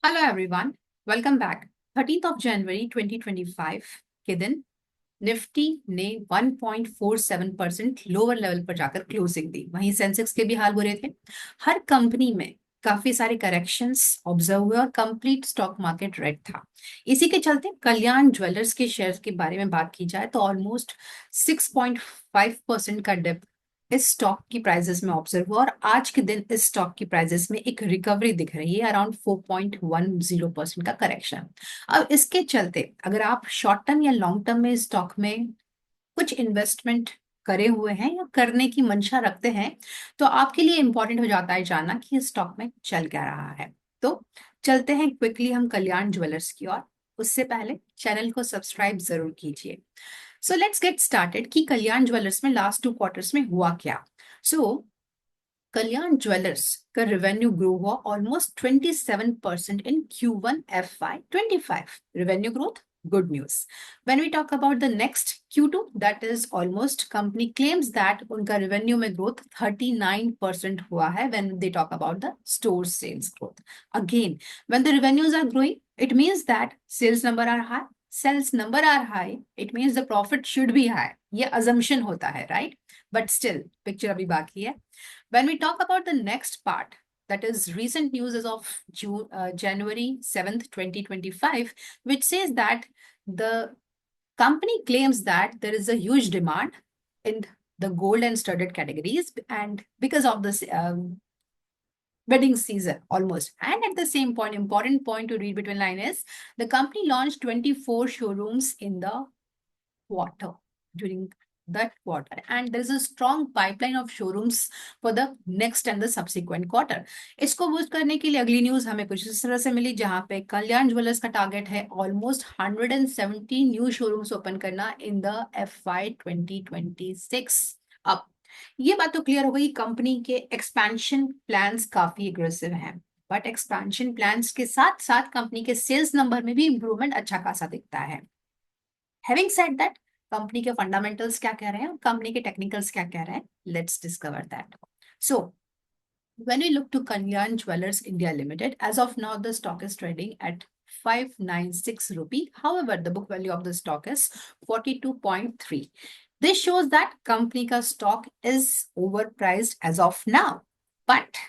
Hello everyone, welcome back. 13th of January 2025 के दिन Nifty ने 1.47% लोअर लेवल पर जाकर क्लोजिंग दी। वहीं सेंसेक्स के भी हाल बुरे थे। हर कंपनी में काफी सारे करेक्शंस ऑब्जर्व हुए और कंप्लीट स्टॉक मार्केट रेड था। इसी के चलते कल्याण ज्वेलर्स के शेयर के बारे में बात की जाए तो ऑलमोस्ट 6.5% का डिप इस स्टॉक की प्राइसेस में ऑब्जर्व हुआ और आज के दिन इस स्टॉक की प्राइसेस में एक रिकवरी दिख रही है, अराउंड 4.10% का करेक्शन। अब इसके चलते अगर आप शॉर्ट टर्म या लॉन्ग टर्म में स्टॉक में कुछ इन्वेस्टमेंट करे हुए हैं या करने की मंशा रखते हैं तो आपके लिए इंपॉर्टेंट हो जाता है जानना कि इस स्टॉक में चल क्या रहा है। तो चलते हैं क्विकली हम कल्याण ज्वेलर्स की ओर। उससे पहले चैनल को सब्सक्राइब जरूर कीजिए। सो लेट्स गेट स्टार्टेड कि कल्याण ज्वेलर्स में लास्ट 2 क्वार्टर्स में हुआ क्या। सो कल्याण ज्वेलर्स का रेवेन्यू ग्रो हुआ almost 27% in Q1 FY25। Revenue growth, good news. When we talk about the next Q2, that is almost company claims that उनका revenue में growth 39% हुआ है when they talk about the store sales growth. Again, when the revenues are growing, it means that sales number are high. Sales number are high, it means the profit should be high. ये assumption होता है, right? But still, picture अभी बाकी है. When we talk about the next part, that is recent news as of January 7th, 2025, which says that the company claims that there is a huge demand in the gold and studded categories, and because of this wedding season almost. And at the same point, important point to read between line is the company launched 24 showrooms in the quarter, during that quarter, and there is a strong pipeline of showrooms for the next and the subsequent quarter. इसको boost करने के लिए अगली news हमें कुछ इस तरह से मिली, जहां पे कल्याण ज्वेलर्स का टारगेट है ऑलमोस्ट 170 न्यू शोरूम्स ओपन करना इन द FY 2026। अब ये बात तो क्लियर हो गई, कंपनी के एक्सपेंशन प्लान्स काफी एग्रेसिव हैं, बट एक्सपेंशन प्लान्स के साथ साथ कंपनी के सेल्स नंबर में भी इंप्रूवमेंट अच्छा खासा दिखता है। हैविंग सेड दैट, कंपनी के फंडामेंटल्स क्या कह रहे हैं और कंपनी के टेक्निकल्स क्या कह रहे हैं, let's discover that. So when we look to Kalyan Jewellers India Limited, as of now the stock is trading at 596 rupee. However, the book value of the stock is 42.3. This shows that company ka stock is overpriced as of now. But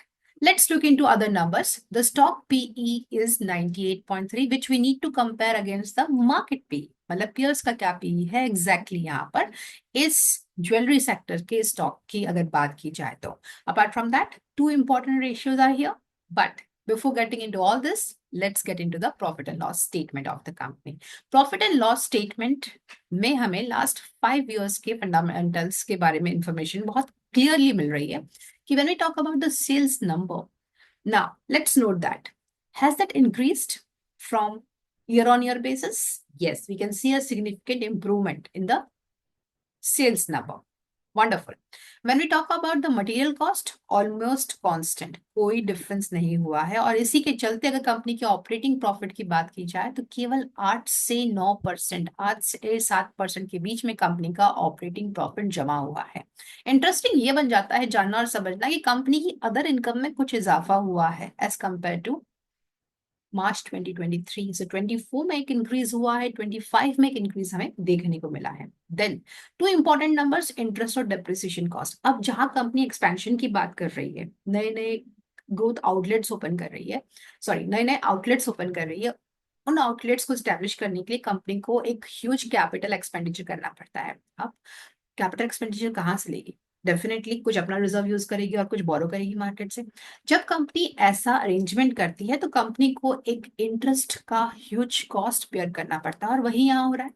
let's look into other numbers. The stock PE is 98.3, which we need to compare against the market PE. मतलब peers का क्या PE है exactly यहाँ पर इस jewellery sector के stock की अगर बात की जाए तो। Apart from that, two important ratios are here. But before getting into all this, let's get into the profit and loss statement of the company. Profit and loss statement में हमें last 5 years के fundamentals के बारे में information बहुत clearly मिल रही है कि when we talk about the sales number, now let's note that has that increased from year-on-year basis? Yes, we can see a significant improvement in the sales number. Wonderful. When we talk about the material cost, almost constant, कोई difference नहीं हुआ है और इसी के चलते अगर company के ऑपरेटिंग प्रॉफिट की बात की जाए तो केवल 8 से 9%, 8 से 7% के बीच में कंपनी का ऑपरेटिंग प्रॉफिट जमा हुआ है। इंटरेस्टिंग ये बन जाता है जानना और समझना कि कंपनी की अदर इनकम में कुछ इजाफा हुआ है एज कंपेयर टू मार्च 2023 से 24 में एक इंक्रीज हुआ है, 25 में एक इंक्रीज हमें देखने को मिला है। Then two important numbers, interest और डेप्रिसिएशन कॉस्ट। अब जहां कंपनी एक्सपेंशन की बात कर रही है, नए नए ग्रोथ आउटलेट्स ओपन कर रही है, सॉरी नए नए आउटलेट्स ओपन कर रही है, उन आउटलेट्स को स्टैब्लिश करने के लिए कंपनी को एक ह्यूज कैपिटल एक्सपेंडिचर करना पड़ता है। अब कैपिटल एक्सपेंडिचर कहाँ से लेगी? डेफिनेटली कुछ अपना रिजर्व यूज करेगी और कुछ बोरो करेगी मार्केट से। जब कंपनी ऐसा अरेंजमेंट करती है तो कंपनी को एक इंटरेस्ट का ह्यूज कॉस्ट बेयर करना पड़ता है और वही यहाँ हो रहा है।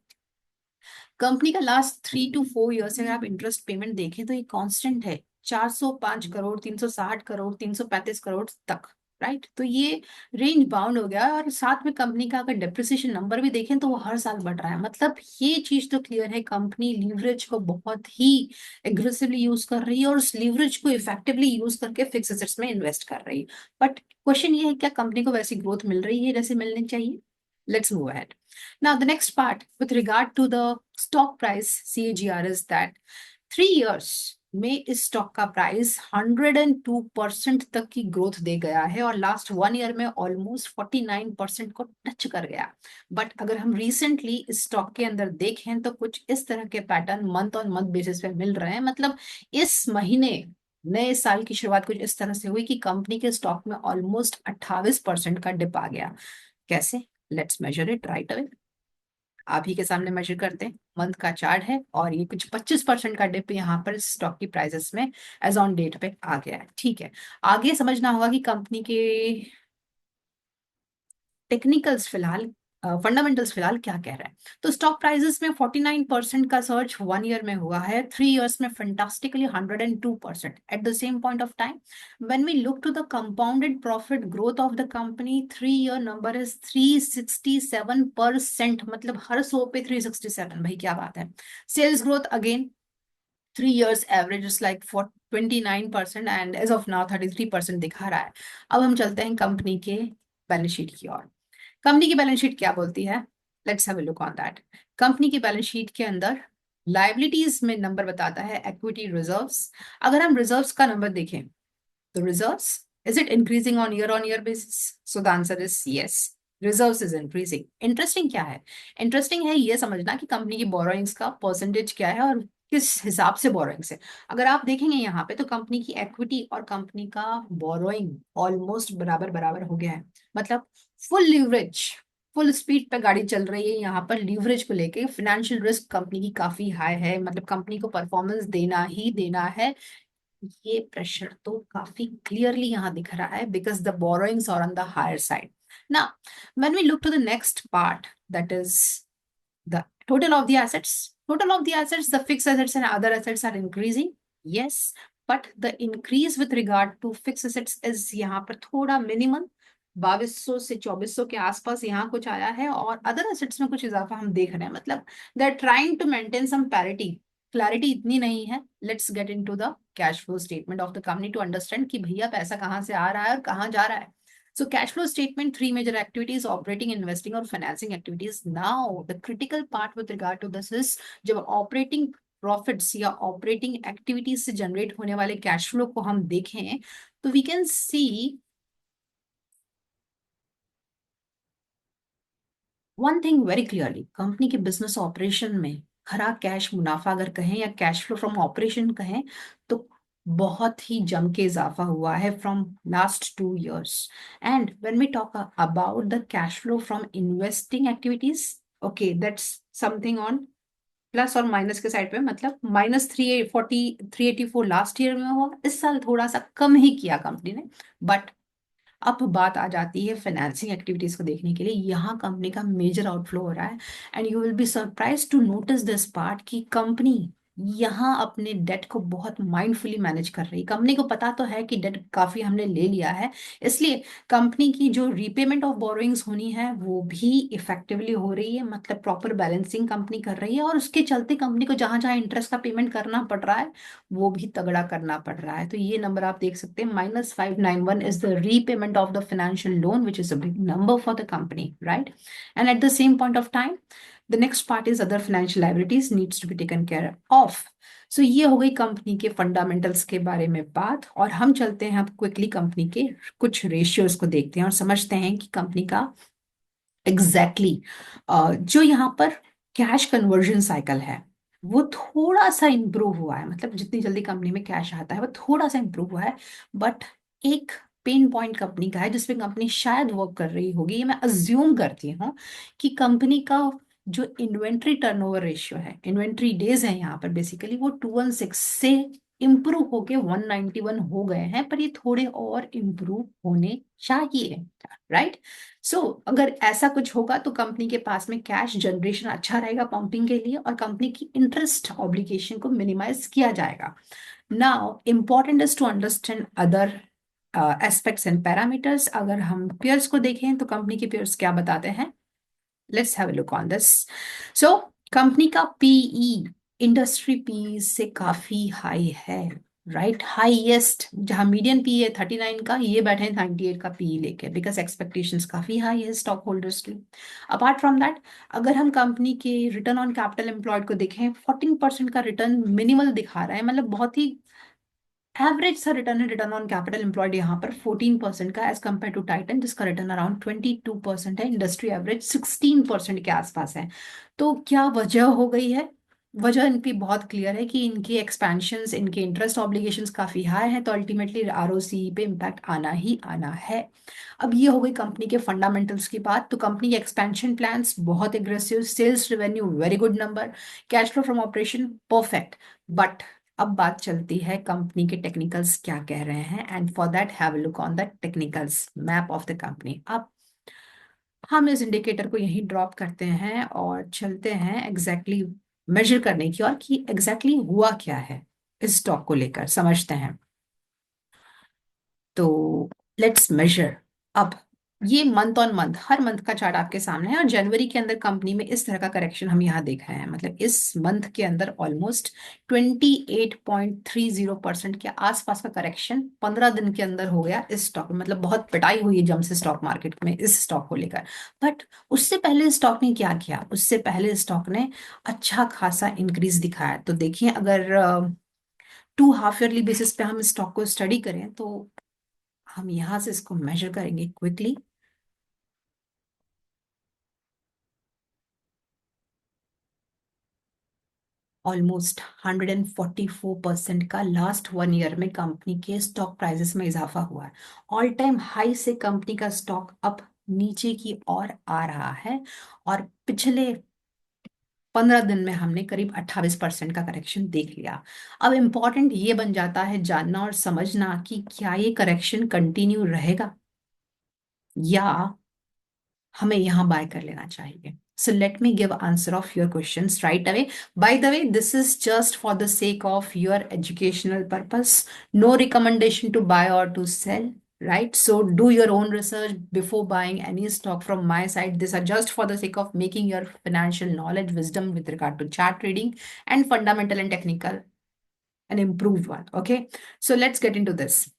कंपनी का लास्ट 3 to 4 ईयर से अगर आप इंटरेस्ट पेमेंट देखें तो ये कांस्टेंट है, 405 करोड़, 360 करोड़, 335 करोड़ तक, राइट। तो ये रेंज बाउंड हो गया और साथ में कंपनी का अगर डेप्रिसिएशन नंबर भी देखें तो वो हर साल बढ़ रहा है। मतलब ये चीज तो क्लियर है, कंपनी लीवरेज को बहुत ही एग्रेसिवली यूज कर रही है और उस लीवरेज को इफेक्टिवली यूज करके फिक्स एसेट्स में इन्वेस्ट कर रही है। बट क्वेश्चन ये है, क्या कंपनी को वैसी ग्रोथ मिल रही है जैसे मिलनी चाहिए? Let's move ahead. Now, the next part with regard to the stock price CAGR is that 3 years में इस स्टॉक का प्राइस 102% तक की ग्रोथ दे गया है और लास्ट 1 ईयर में ऑलमोस्ट 49% को टच कर गया। बट अगर हम रिसेंटली इस स्टॉक के अंदर देखें तो कुछ इस तरह के pattern month on month basis पे मिल रहे हैं। मतलब इस महीने नए साल की शुरुआत कुछ इस तरह से हुई कि कंपनी के स्टॉक में ऑलमोस्ट 28% का डिप आ गया। कैसे? Let's measure it right away. आप ही के सामने मेजर करते हैं। मंथ का चार्ट है और ये कुछ 25% का डिप यहाँ पर स्टॉक की प्राइसेस में एज ऑन डेट पे आ गया है। ठीक है, आगे समझना होगा कि कंपनी के टेक्निकल्स फिलहाल, फंडामेंटल्स फिलहाल क्या कह रहे हैं। तो स्टॉक प्राइसेस में 49% का सर्च 1 ईयर में हुआ है, 3 इयर्स में fantastically 102%। At the same point of time when we look to the compounded profit growth of the company, 3 year number is 367%। मतलब हर 100 पे 367, भाई क्या बात है। Sales growth again 3 years average is like for 29% and as of now 33% दिखा रहा है। अब हम चलते हैं कंपनी के बैलेंस शीट की ओर। कंपनी की बैलेंस शीट क्या बोलती है? Let's have a look on that. Company की बैलेंस शीट के अंदर लाइबिलिटीज में नंबर बताता है इक्विटी रिजर्व्स। अगर हम रिजर्व्स का नंबर देखें तो reserves, is it increasing on year basis? So the answer is yes, reserves is increasing. Interesting क्या है? इंटरेस्टिंग है ये समझना कि कंपनी की बोरोइंग्स का परसेंटेज क्या है और किस हिसाब से बोरोइंग्स है। अगर आप देखेंगे यहाँ पे तो कंपनी की इक्विटी और कंपनी का बोरोइंग ऑलमोस्ट बराबर बराबर हो गया है। मतलब फुल लीवरेज, फुल स्पीड पे गाड़ी चल रही है यहाँ पर लीवरेज को लेके। फाइनेंशियल रिस्क कंपनी की काफी हाई है, मतलब कंपनी को परफॉर्मेंस देना ही देना है। ये प्रेशर तो काफी क्लियरली यहाँ दिख रहा है because the borrowings are on the higher side. ना when we look to the next part, that is the total of the assets, the fixed assets and other assets are increasing, yes, but the increase with regard to fixed assets is यहाँ पर थोड़ा minimum 2200 से 2400 के आसपास यहाँ कुछ आया है और अदर एसेट्स में कुछ इजाफा हम देख रहे हैं। मतलब they are trying to maintain some parity. Clarity इतनी नहीं है। Let's get into the cash flow statement of the company to understand कि भैया पैसा कहाँ से आ रहा है और कहाँ जा रहा है। So cash flow statement, three major activities: operating, investing, or financing activities. Now the critical part with regard to this is जब operating profits या operating activities से generate होने वाले cash flow को हम देखें तो we can see one thing very clearly. Company के business operation में खरा कैश मुनाफा अगर कहें या कैश फ्लो फ्रॉम ऑपरेशन कहें तो बहुत ही जम के इजाफा हुआ है from last 2 years. And when we talk about the cash flow from investing activities, okay that's something on plus और माइनस के साइड पे। मतलब -340 384 लास्ट ईयर में हुआ, इस साल थोड़ा सा कम ही किया कंपनी ने। बट अब बात आ जाती है फाइनेंसिंग एक्टिविटीज को देखने के लिए। यहाँ कंपनी का मेजर आउटफ्लो हो रहा है and you will be surprise to notice this part कि कंपनी यहाँ अपने डेट को बहुत माइंडफुली मैनेज कर रही है। कंपनी को पता तो है कि डेट काफी हमने ले लिया है, इसलिए कंपनी की जो रीपेमेंट ऑफ बोरोइंग्स होनी है वो भी इफेक्टिवली हो रही है। मतलब प्रॉपर बैलेंसिंग कंपनी कर रही है और उसके चलते कंपनी को जहां जहां इंटरेस्ट का पेमेंट करना पड़ रहा है वो भी तगड़ा करना पड़ रहा है। तो ये नंबर आप देख सकते हैं, -591 is the repayment of the financial loan which is a big number for the company, right? And at the same point of time the next part is other financial liabilities needs to be taken care of. So ये हो गई company के fundamentals के बारे में बात। और हम चलते हैं अब क्विकली कंपनी के कुछ रेशियोज को देखते हैं और समझते हैं कि कंपनी का एग्जैक्टली जो यहाँ पर कैश कन्वर्जन साइकिल है वो थोड़ा सा इंप्रूव हुआ है। मतलब जितनी जल्दी कंपनी में कैश आता है वो थोड़ा सा इंप्रूव हुआ है। बट एक पेन पॉइंट कंपनी का है जिसपे कंपनी शायद वर्क कर रही होगी, ये मैं अज्यूम करती हूँ कि कंपनी का जो इन्वेंट्री टर्नओवर रेशियो है, इन्वेंट्री डेज है यहाँ पर बेसिकली वो 216 से इम्प्रूव होके 191 हो गए हैं, पर ये थोड़े और इम्प्रूव होने चाहिए, राइट? सो अगर ऐसा कुछ होगा तो कंपनी के पास में कैश जनरेशन अच्छा रहेगा पंपिंग के लिए और कंपनी की इंटरेस्ट ऑब्लिगेशन को मिनिमाइज किया जाएगा। Now important is to understand other aspects and parameters. अगर हम पेयर्स को देखें तो कंपनी के पेयर्स क्या बताते हैं, let's have a look on this. So company का पीई इंडस्ट्री पी से काफी हाई है, राइट? हाईएस्ट जहां मीडियन पी है 39 का, ये बैठे हैं 98 का पी लेके बिकॉज एक्सपेक्टेशंस काफी हाई है स्टॉक होल्डर्स की। अपार्ट फ्रॉम दैट अगर हम कंपनी के रिटर्न ऑन कैपिटल एम्प्लॉयड को देखें 14% का रिटर्न मिनिमल दिखा रहा है। मतलब बहुत ही एवरेज सा रिटर्न है, रिटर्न ऑन कैपिटल एम्प्लॉयड यहाँ पर 14% का एज कम्पेयर टू टाइटन जिसका रिटर्न अराउंड 22% है, इंडस्ट्री एवरेज 16% के आसपास है। तो क्या वजह हो गई है? वजह इनकी बहुत क्लियर है कि इनके एक्सपेंशंस, इनके इंटरेस्ट ऑब्लिगेशंस काफी हाई हैं, तो अल्टीमेटली आरओसी पे इम्पैक्ट आना ही आना है। अब ये हो गई कंपनी के फंडामेंटल्स की बात। तो कंपनी के एक्सपेंशन प्लान्स बहुत aggressive, sales revenue very good number, cash flow from operation perfect. But अब बात चलती है कंपनी के टेक्निकल्स क्या कह रहे हैं, and for that have a look on the technicals map of the company. अब हम इस इंडिकेटर को यहीं ड्रॉप करते हैं और चलते हैं एग्जैक्टली मेजर करने की और कि एग्जैक्टली हुआ क्या है इस स्टॉक को लेकर, समझते हैं। तो लेट्स मेजर। अब ये मंथ ऑन मंथ, हर मंथ का चार्ट आपके सामने है, और जनवरी के अंदर कंपनी में इस तरह का करेक्शन हम यहाँ देख रहे हैं। मतलब इस मंथ के अंदर ऑलमोस्ट 28.30% के आसपास का करेक्शन 15 दिन के अंदर हो गया इस स्टॉक में। मतलब बहुत पिटाई हुई है जम से स्टॉक मार्केट में इस स्टॉक को लेकर। बट उससे पहले स्टॉक ने क्या किया? उससे पहले स्टॉक ने अच्छा खासा इंक्रीज दिखाया। तो देखिए, अगर 2 हाफ ईयरली बेसिस पे हम स्टॉक को स्टडी करें तो हम यहां से इसको मेजर करेंगे क्विकली। ऑलमोस्ट 144% का लास्ट 1 ईयर में कंपनी के स्टॉक प्राइसेस में इजाफा हुआ है। ऑल टाइम हाई से कंपनी का स्टॉक अब नीचे की ओर आ रहा है, और पिछले 15 दिन में हमने करीब 28% का करेक्शन देख लिया। अब इम्पॉर्टेंट ये बन जाता है जानना और समझना कि क्या ये करेक्शन कंटिन्यू रहेगा या हमें यहाँ बाय कर लेना चाहिए। So let me give answer of your questions right away. By the way, this is just for the sake of your educational purpose. No recommendation to buy or to sell, right? So do your own research before buying any stock from my side. These are just for the sake of making your financial knowledge, wisdom with regard to chart trading and fundamental and technical an improved one. Okay. So let's get into this.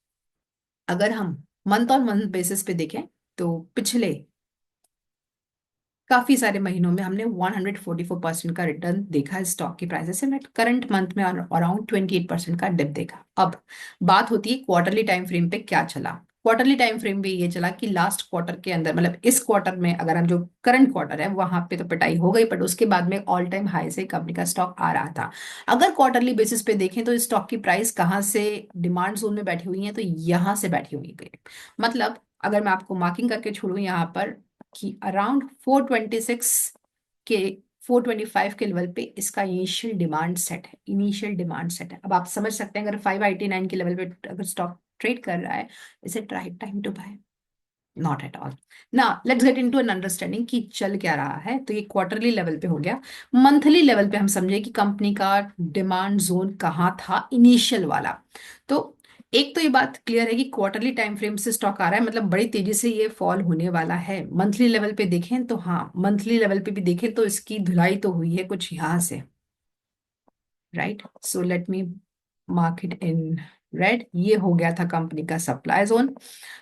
अगर हम month on month basis पे देखें तो पिछले काफी सारे महीनों में हमने 144% का रिटर्न देखा है स्टॉक की प्राइसेस से। बट करंट मंथ में अराउंड 28% का डिप देखा। अब बात होती है क्वार्टरली टाइम फ्रेम पे क्या चला। क्वार्टरली टाइम फ्रेम पे ये चला कि लास्ट क्वार्टर के अंदर, मतलब इस क्वार्टर में अगर हम जो करंट क्वार्टर है वहां पे तो पिटाई हो गई, बट उसके बाद में ऑल टाइम हाई से कंपनी का स्टॉक आ रहा था। अगर क्वार्टरली बेसिस पे देखें तो इस स्टॉक की प्राइस कहाँ से डिमांड जोन में बैठी हुई है? तो यहाँ से बैठी हुई है। मतलब अगर मैं आपको मार्किंग करके छोड़ू यहाँ पर कि अराउंड 426 के 425 के लेवल पे इसका इनिशियल डिमांड सेट है। इनिशियल डिमांड सेट है। अब आप समझ सकते हैं अगर 589 के लेवल पे अगर स्टॉक ट्रेड कर रहा है, is it right time to buy? Not at all. ना let's get into an understanding कि चल क्या रहा है। तो ये क्वार्टरली लेवल पे हो गया। मंथली लेवल पे हम समझे कि कंपनी का डिमांड जोन कहाँ था, इनिशियल वाला। तो एक तो ये बात क्लियर है कि क्वार्टरली टाइम फ्रेम से स्टॉक आ रहा है, मतलब बड़ी तेजी से ये फॉल होने वाला है। मंथली लेवल पे देखें तो हाँ, मंथली लेवल पे भी देखें तो इसकी धुलाई तो हुई है कुछ यहाँ से, right? So let me mark it in red. ये हो गया था कंपनी का सप्लाई जोन।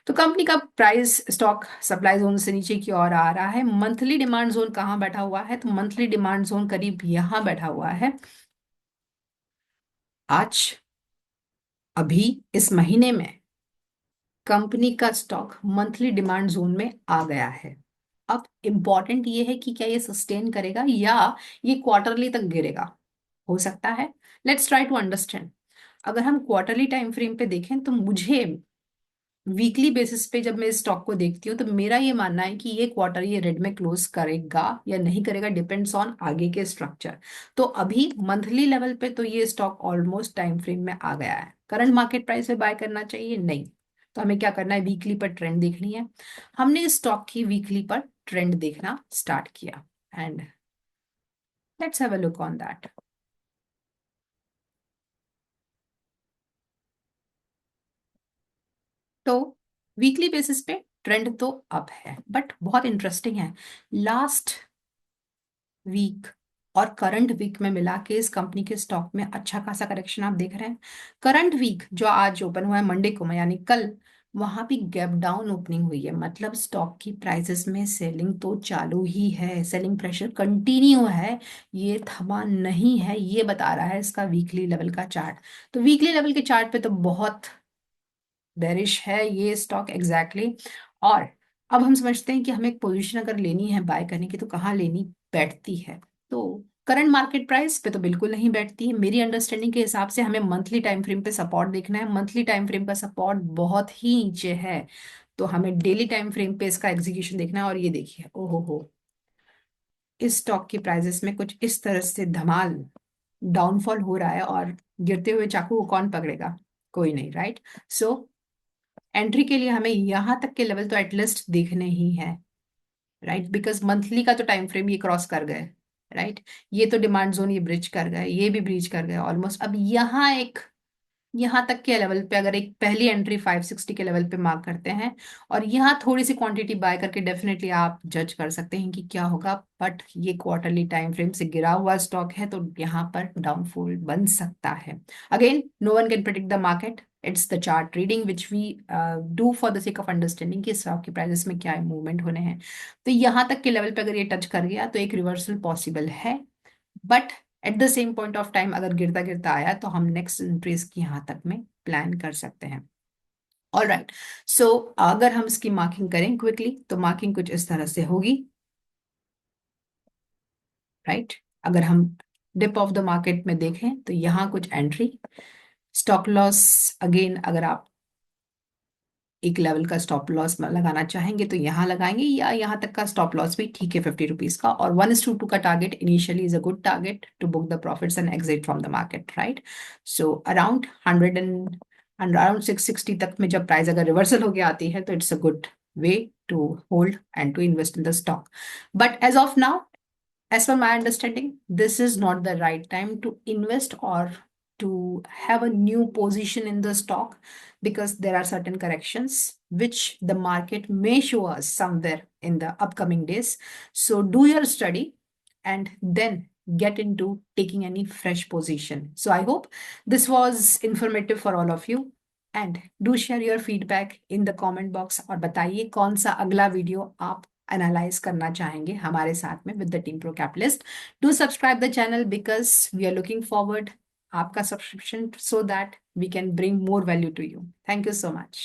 तो कंपनी का प्राइस स्टॉक सप्लाई जोन से नीचे की ओर आ रहा है। मंथली डिमांड जोन कहाँ बैठा हुआ है? तो मंथली डिमांड जोन करीब यहाँ बैठा हुआ है। आज अभी इस महीने में कंपनी का स्टॉक मंथली डिमांड जोन में आ गया है। अब इंपॉर्टेंट ये है कि क्या ये सस्टेन करेगा या ये क्वार्टरली तक गिरेगा, हो सकता है। Let's try to understand. अगर हम क्वार्टरली टाइम फ्रेम पे देखें तो मुझे वीकली बेसिस पे जब मैं इस स्टॉक को देखती हूँ तो मेरा ये मानना है कि ये क्वार्टर ये रेड में क्लोज करेगा या नहीं करेगा, डिपेंड्स ऑन आगे के स्ट्रक्चर। तो अभी मंथली लेवल पे तो ये स्टॉक ऑलमोस्ट टाइम फ्रेम में आ गया है। करंट मार्केट प्राइस पे बाय करना चाहिए? नहीं। तो हमें क्या करना है? वीकली पर ट्रेंड देखनी है। हमने इस स्टॉक की वीकली पर ट्रेंड देखना स्टार्ट किया, and let's have a look on that. तो वीकली बेसिस पे ट्रेंड तो अप है, बट बहुत इंटरेस्टिंग है। लास्ट वीक और करंट वीक में मिला के इस कंपनी के स्टॉक में अच्छा खासा करेक्शन आप देख रहे हैं। करंट वीक जो आज ओपन हुआ है मंडे को, यानी कल, वहां भी गैप डाउन ओपनिंग हुई है, मतलब स्टॉक की प्राइसेस में सेलिंग तो चालू ही है, सेलिंग प्रेशर कंटिन्यू है, ये थमा नहीं है, ये बता रहा है इसका वीकली लेवल का चार्ट। तो वीकली लेवल के चार्ट पे तो बहुत बेरिश है ये स्टॉक एग्जैक्टली exactly। और अब हम समझते हैं कि हमें एक पोजीशन अगर लेनी है बाय करने की तो कहाँ लेनी बैठती है। तो करंट मार्केट प्राइस पे तो बिल्कुल नहीं बैठती है, मेरी अंडरस्टैंडिंग के हिसाब से हमें मंथली टाइम फ्रेम पे सपोर्ट देखना है, मंथली टाइम फ्रेम का सपोर्ट बहुत ही नीचे है, तो हमें डेली टाइम फ्रेम पे इसका एग्जीक्यूशन देखना है। और ये देखिए, ओहो हो, इस स्टॉक की प्राइसेस में कुछ इस तरह से धमाल डाउनफॉल हो रहा है, और गिरते हुए चाकू को कौन पकड़ेगा, कोई नहीं, राइट। सो एंट्री के लिए हमें यहाँ तक के लेवल तो एटलीस्ट देखने ही है, राइट, बिकॉज मंथली का तो टाइम फ्रेम ये क्रॉस कर गए, राइट। ये तो डिमांड जोन ये ब्रिज कर गए, ये भी ब्रिज कर गए ऑलमोस्ट। अब यहाँ एक, यहाँ तक के लेवल पे अगर एक पहली एंट्री 560 के लेवल पे मार्क करते हैं और यहाँ थोड़ी सी क्वांटिटी बाय करके, डेफिनेटली आप जज कर सकते हैं कि क्या होगा। बट ये क्वार्टरली टाइम फ्रेम से गिरा हुआ स्टॉक है, तो यहाँ पर डाउनफॉल बन सकता है। Again, no one can predict the market, it's the chart reading which we do for the sake of understanding कि स्टॉक की प्राइसेस में क्या मूवमेंट होने हैं। तो यहाँ तक के लेवल पे अगर ये टच कर गया तो एक रिवर्सल पॉसिबल है, but at the same point of time अगर गिरता गिरता आया तो हम नेक्स्ट इंट्रीज की यहाँ तक में प्लान कर सकते हैं। ऑल राइट, सो अगर हम इसकी मार्किंग करें क्विकली तो मार्किंग कुछ इस तरह से होगी, राइट। अगर हम डिप ऑफ द मार्केट में देखें तो यहाँ कुछ एंट्री, स्टॉप लॉस, अगेन अगर आप एक लेवल का स्टॉप लॉस लगाना चाहेंगे तो यहाँ लगाएंगे, या यहाँ तक का स्टॉप लॉस भी ठीक है 50 रुपीज का, और 1:2 का target initially is a good target to book the profits and exit from the market, right. So around 660 तक में जब प्राइस अगर रिवर्सल होके आती है तो it's a good way to hold and to invest in the stock. But as of now, as per my understanding, this is not the right time to invest or to have a new position in the stock, because there are certain corrections which the market may show us somewhere in the upcoming days. So do your study and then get into taking any fresh position. So I hope this was informative for all of you, and do share your feedback in the comment box और बताइए कौन सा अगला video आप analyse करना चाहेंगे हमारे साथ में with the team pro capitalist. Do subscribe the channel because we are looking forward आपका subscription so that we can bring more value to you. Thank you so much.